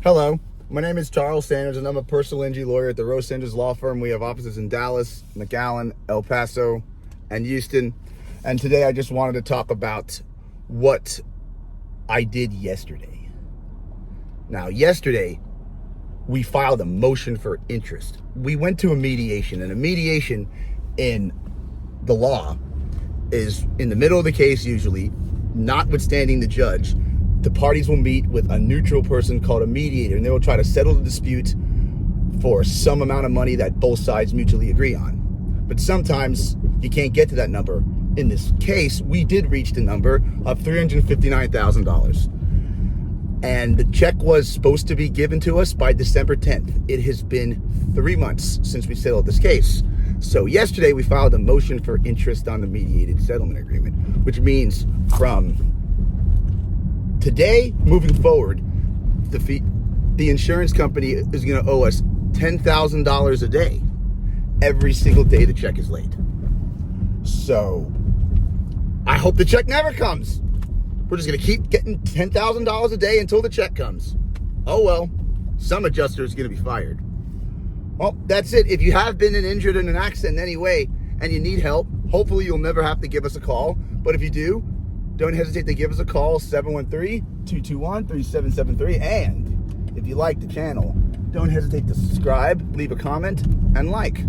Hello, my name is Charles Sanders, and I'm a personal injury lawyer at the Rose Sanders Law Firm. We have offices in Dallas, McAllen, El Paso, and Houston. And today I just wanted to talk about what I did yesterday. Now, yesterday, we filed a motion for interest. We went to a mediation, and a mediation in the law is in the middle of the case usually, notwithstanding the judge. The parties will meet with a neutral person called a mediator, and they will try to settle the dispute for some amount of money that both sides mutually agree on. But sometimes you can't get to that number. In this case, we did reach the number of $359,000. And the check was supposed to be given to us by December 10th. It has been 3 months since we settled this case. So yesterday we filed a motion for interest on the mediated settlement agreement, which means from today, moving forward, the insurance company is going to owe us $10,000 a day every single day the check is late. So I hope the check never comes. We're just going to keep getting $10,000 a day until the check comes. Oh well, some adjuster is going to be fired. Well, that's it. If you have been injured in an accident in any way and you need help, hopefully you'll never have to give us a call. But if you do, don't hesitate to give us a call, 713-221-3773. And if you like the channel, don't hesitate to subscribe, leave a comment, and like.